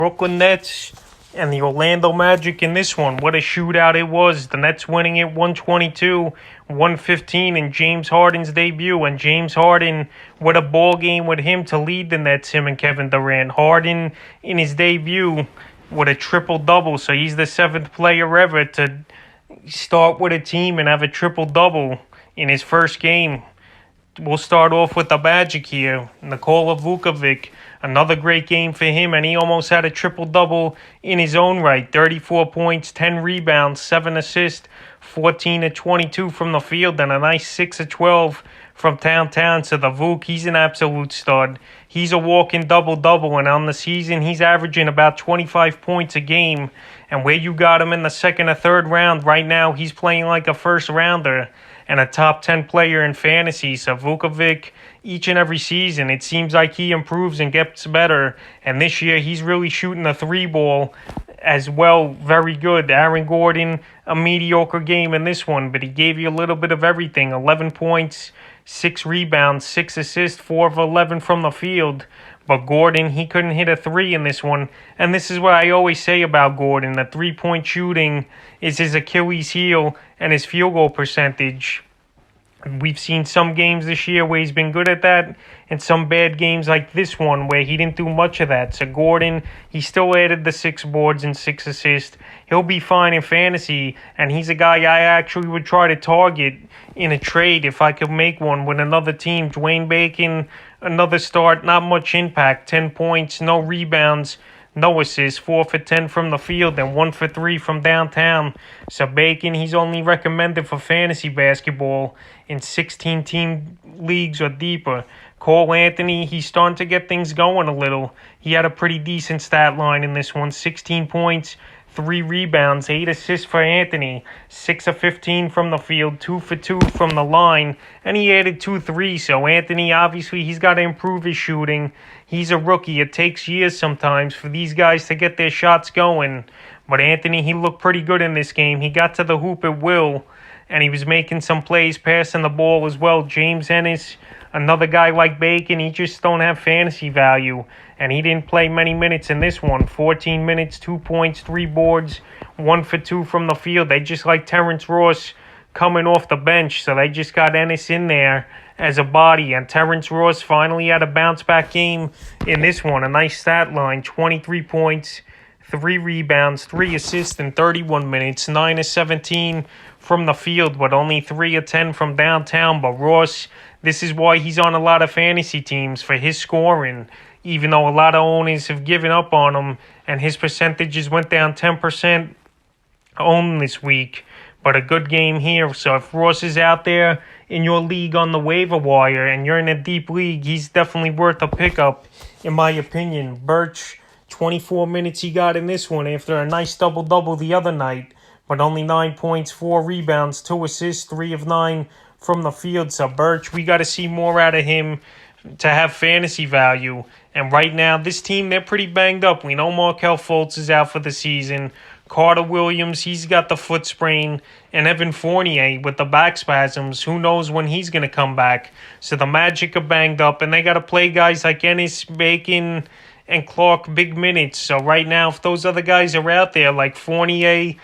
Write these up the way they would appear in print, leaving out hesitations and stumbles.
Brooklyn Nets and the Orlando Magic in this one. What a shootout it was. The Nets winning it 122-115 in James Harden's debut. And James Harden, what a ball game with him to lead the Nets, him and Kevin Durant. Harden in his debut with a triple-double. So he's the 7th player ever to start with a team and have a triple-double in his first game. We'll start off with the Magic here. Nikola Vucevic, another great game for him, and he almost had a triple-double in his own right. 34 points, 10 rebounds, 7 assists, 14 of 22 from the field, and a nice 6 of 12 from downtown. So the Vuk, he's an absolute stud. He's a walking double-double, and on the season, he's averaging about 25 points a game. And where you got him in the second or third round, right now, he's playing like a first-rounder and a top 10 player in fantasy. So Vucevic, each and every season, it seems like he improves and gets better. And this year, he's really shooting the three ball as well. Very good. Aaron Gordon, a mediocre game in this one, but he gave you a little bit of everything. 11 points, 6 rebounds, 6 assists, 4 of 11 from the field. But Gordon, he couldn't hit a three in this one. And this is what I always say about Gordon. The three-point shooting is his Achilles heel and his field goal percentage. We've seen some games this year where he's been good at that, and some bad games like this one where he didn't do much of that. So Gordon, he still added the 6 boards and 6 assists. He'll be fine in fantasy, and he's a guy I actually would try to target in a trade if I could make one with another team. Dwayne Bacon, another start, not much impact, 10 points, no rebounds, no assists, 4 for 10 from the field and 1 for 3 from downtown. So Bacon, he's only recommended for fantasy basketball in 16-team leagues or deeper. Cole Anthony, he's starting to get things going a little. He had a pretty decent stat line in this one, 16 points, 3 rebounds, 8 assists for Anthony, 6 of 15 from the field, 2 for 2 from the line, and he added 2 threes. So Anthony, obviously, he's got to improve his shooting. He's a rookie. It takes years sometimes for these guys to get their shots going. But Anthony, he looked pretty good in this game. He got to the hoop at will, and he was making some plays, passing the ball as well. James Ennis, another guy like Bacon, he just don't have fantasy value. And he didn't play many minutes in this one. 14 minutes, 2 points, 3 boards, 1 for 2 from the field. They just like Terrence Ross coming off the bench. So they just got Ennis in there as a body. And Terrence Ross finally had a bounce-back game in this one. A nice stat line, 23 points, 3 rebounds, 3 assists in 31 minutes, 9 of 17 from the field, but only 3 of 10 from downtown. But Ross, this is why he's on a lot of fantasy teams, for his scoring, even though a lot of owners have given up on him, and his percentages went down 10% owned this week. But a good game here. So if Ross is out there in your league on the waiver wire and you're in a deep league, he's definitely worth a pickup, in my opinion. Birch, 24 minutes he got in this one after a nice double-double the other night, but only 9 points, 4 rebounds, 2 assists, 3 of 9 from the field. So Birch, we got to see more out of him to have fantasy value. And right now, this team, they're pretty banged up. We know Markelle Fultz is out for the season. Carter Williams, he's got the foot sprain. And Evan Fournier with the back spasms. Who knows when he's going to come back. So the Magic are banged up, and they got to play guys like Ennis, Bacon, and Clark big minutes. So right now, if those other guys are out there like Fournier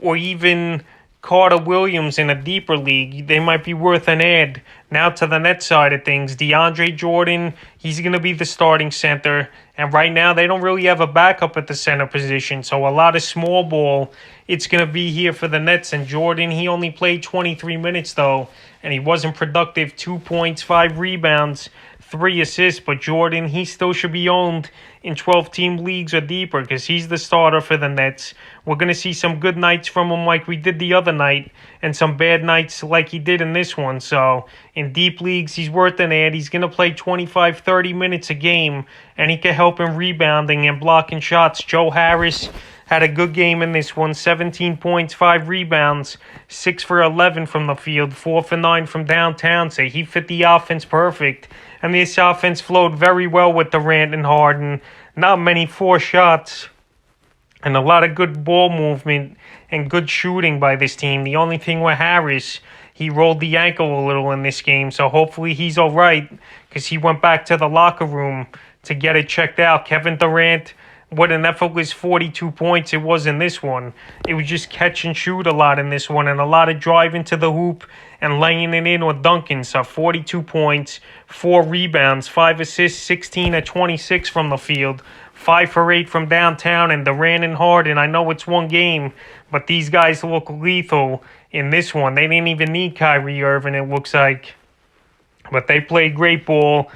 or even Carter Williams in a deeper league, they might be worth an ad. Now to the net side of things, DeAndre Jordan, he's going to be the starting center. And right now, they don't really have a backup at the center position. So a lot of small ball, it's going to be here for the Nets. And Jordan, he only played 23 minutes, though. And he wasn't productive. 2 points, 5 rebounds, 3 assists. But Jordan, he still should be owned in 12-team leagues or deeper because he's the starter for the Nets. We're going to see some good nights from him like we did the other night, and some bad nights like he did in this one. So in deep leagues, he's worth an ad. He's going to play 25, 30 minutes a game, and he can help in rebounding and blocking shots. Joe Harris had a good game in this one. 17 points, 5 rebounds, 6 for 11 from the field, 4 for 9 from downtown. So he fit the offense perfect. And this offense flowed very well with Durant and Harden. Not many forced shots. And a lot of good ball movement and good shooting by this team. The only thing with Harris, he rolled the ankle a little in this game. So hopefully he's all right because he went back to the locker room to get it checked out. Kevin Durant, what an effortless 42 points it was in this one. It was just catch and shoot a lot in this one, and a lot of driving to the hoop and laying it in or dunking. So 42 points, 4 rebounds, 5 assists, 16 of 26 from the field, 5 for 8 from downtown, and Durant and Harden. I know it's one game, but these guys look lethal in this one. They didn't even need Kyrie Irving, it looks like. But they played great ball.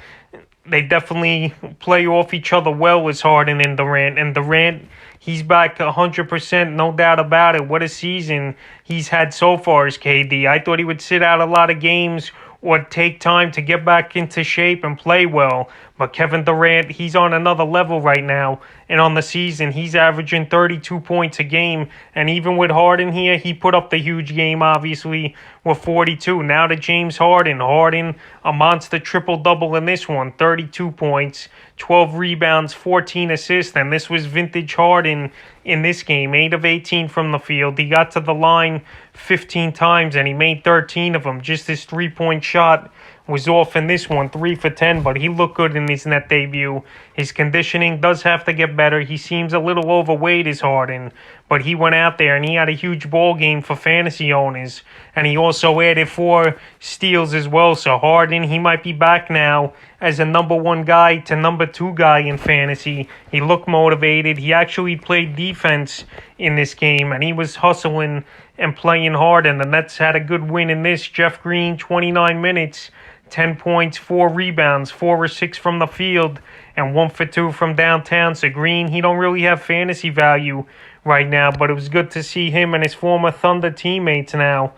They definitely play off each other well as Harden and Durant. And Durant, he's back 100%, no doubt about it. What a season he's had so far as KD. I thought he would sit out a lot of games or take time to get back into shape and play well. But Kevin Durant, he's on another level right now. And on the season, he's averaging 32 points a game. And even with Harden here, he put up the huge game, obviously, with 42. Now to James Harden. Harden, a monster triple-double in this one. 32 points, 12 rebounds, 14 assists. And this was vintage Harden in this game. 8 of 18 from the field. He got to the line 15 times, and he made 13 of them. Just his three-point shot was off in this one, 3 for 10, but he looked good in his net debut. His conditioning does have to get better. He seems a little overweight as Harden, but he went out there and he had a huge ball game for fantasy owners, and he also added 4 steals as well. So Harden, he might be back now as a number 1 guy to number 2 guy in fantasy. He looked motivated. He actually played defense in this game, and he was hustling and playing hard, and the Nets had a good win in this. Jeff Green, 29 minutes, 10 points, 4 rebounds, 4 or 6 from the field, and 1 for 2 from downtown. So Green, he don't really have fantasy value right now, but it was good to see him and his former Thunder teammates now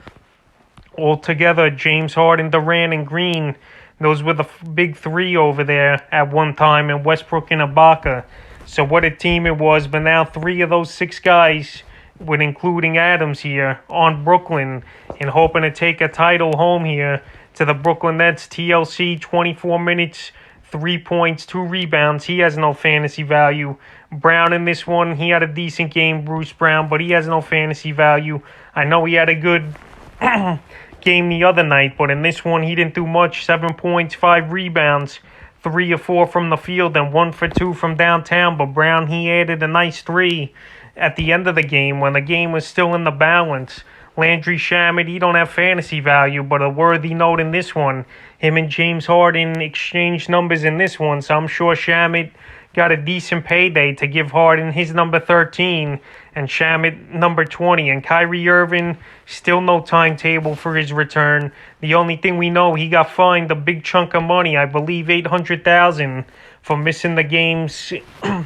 all together. James Harden, Durant, and Green. Those were the big 3 over there at one time, and Westbrook and Ibaka. So what a team it was. But now 3 of those 6 guys, with including Adams here, on Brooklyn and hoping to take a title home here to the Brooklyn Nets. TLC, 24 minutes, 3 points, 2 rebounds. He has no fantasy value. Brown in this one, he had a decent game, Bruce Brown, but he has no fantasy value. I know he had a good game the other night, but in this one he didn't do much. 7 points, 5 rebounds, 3 or 4 from the field, and 1 for 2 from downtown. But Brown, he added a nice 3 at the end of the game when the game was still in the balance. Landry Shamet, he don't have fantasy value, but a worthy note in this one. Him and James Harden exchanged numbers in this one, so I'm sure Shamet got a decent payday to give Harden his number 13 and Shamet number 20. And Kyrie Irving, still no timetable for his return. The only thing we know, he got fined a big chunk of money, I believe $800,000, for missing the games and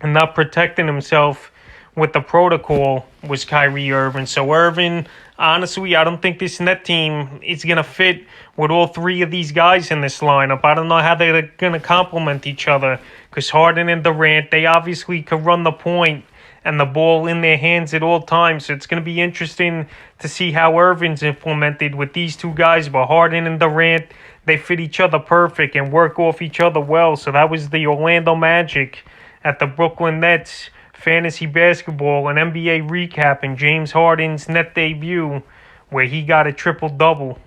not protecting himself with the protocol, was Kyrie Irving. So Irving, honestly, I don't think this net team is going to fit with all 3 of these guys in this lineup. I don't know how they're going to complement each other, because Harden and Durant, they obviously could run the point and the ball in their hands at all times. So it's going to be interesting to see how Irving's implemented with these 2 guys. But Harden and Durant, they fit each other perfect and work off each other well. So that was the Orlando Magic at the Brooklyn Nets fantasy basketball, an NBA recap, and James Harden's net debut, where he got a triple-double.